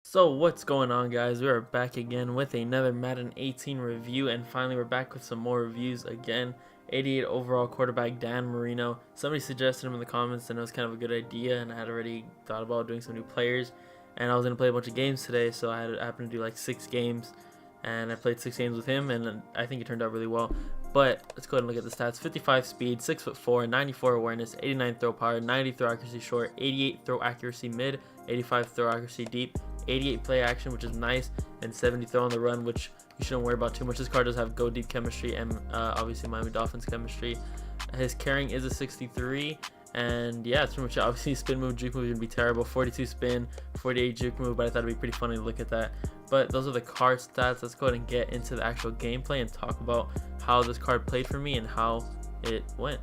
So what's going on, guys? We are back again with another Madden 18 review, and finally we're back with some more reviews again. 88 overall quarterback Dan Marino. Somebody suggested him in the comments and it was kind of a good idea, and I had already thought about doing some new players, and I was going to play a bunch of games today, so I happened to do like 6 games, and I played 6 games with him, and I think it turned out really well. But let's go ahead and look at the stats. 55 speed, 6'4", 94 awareness, 89 throw power, 90 throw accuracy short, 88 throw accuracy mid, 85 throw accuracy deep, 88 play action, which is nice, and 70 throw on the run, which you shouldn't worry about too much. This card does have go deep chemistry and obviously Miami Dolphins chemistry. His carrying is a 63, and yeah, it's pretty much it. Obviously spin move, juke move would be terrible. 42 spin, 48 juke move, but I thought it'd be pretty funny to look at that. But those are the card stats. Let's go ahead and get into the actual gameplay and talk about how this card played for me and how it went.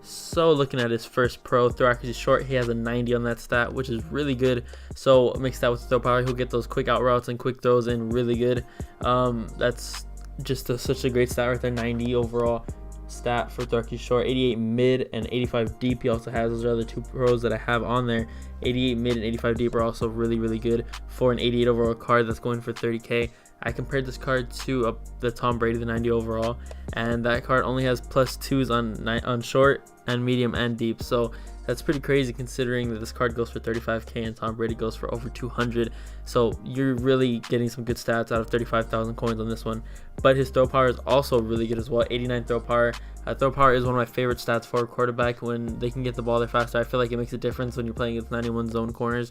So looking at his first pro, throw accuracy short, he has a 90 on that stat, which is really good. So mix that with throw power, he'll get those quick out routes and quick throws in really good. That's just such a great stat right there. 90 overall stat for throw accuracy short, 88 mid and 85 deep. He also has those other 2 pros that I have on there. 88 mid and 85 deep are also really good for an 88 overall card that's going for 30k. I compared this card to the Tom Brady, the 90 overall, and that card only has +2s on short and medium and deep. So that's pretty crazy considering that this card goes for 35k and Tom Brady goes for over 200. So you're really getting some good stats out of 35,000 coins on this one. But his throw power is also really good as well. 89 throw power. Throw power is one of my favorite stats for a quarterback. When they can get the ball there faster, I feel like it makes a difference when you're playing against 91 zone corners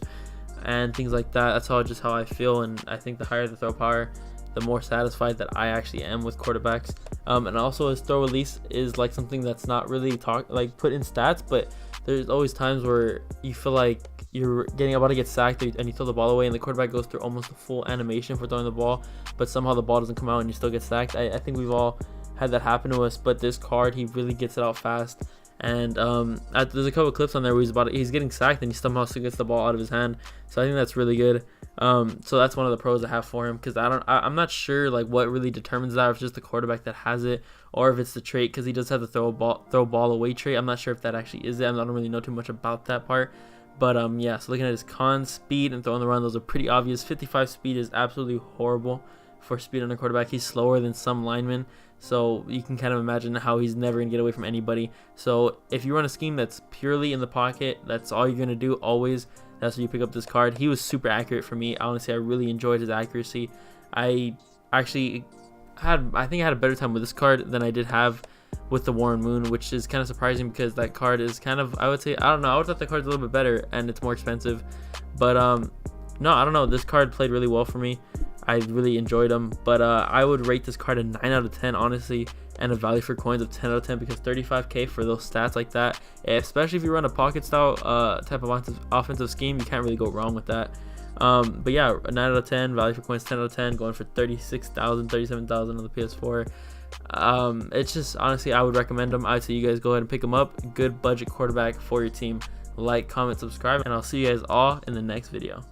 and things like that. That's just how I feel, and I think the higher the throw power, the more satisfied that I actually am with quarterbacks. And also his throw release is like something that's not really put in stats, but there's always times where you feel like you're about to get sacked and you throw the ball away and the quarterback goes through almost a full animation for throwing the ball, but somehow the ball doesn't come out and you still get sacked. I think we've all had that happen to us, but this card, he really gets it out fast. And there's a couple of clips on there where he's getting sacked and he somehow still gets the ball out of his hand. So I think that's really good. So that's one of the pros I have for him, because I'm not sure like what really determines that, if it's just the quarterback that has it or if it's the trait, because he does have the throw ball away trait. I'm not sure if that actually is it. I don't really know too much about that part. But yeah, so looking at his cons, speed and throw on the run, those are pretty obvious. 55 speed is absolutely horrible for speed on a quarterback. He's slower than some linemen, so you can kind of imagine how he's never gonna get away from anybody. So if you run a scheme that's purely in the pocket, that's all you're gonna do always, that's when you pick up this card. He was super accurate for me. Honestly, I really enjoyed his accuracy. I think I had a better time with this card than I did have with the Warren Moon, which is kind of surprising because that card is kind of, I would say, I don't know, I would thought the card's a little bit better and it's more expensive. But no, I don't know, this card played really well for me. I really enjoyed him, but I would rate this card a 9 out of 10, honestly, and a value for coins of 10 out of 10, because 35k for those stats like that, especially if you run a pocket style type of offensive scheme, you can't really go wrong with that. But yeah, a 9 out of 10, value for coins 10 out of 10, going for 36,000, 37,000 on the PS4. It's just, honestly, I would recommend him. I'd say you guys go ahead and pick him up. Good budget quarterback for your team. Like, comment, subscribe, and I'll see you guys all in the next video.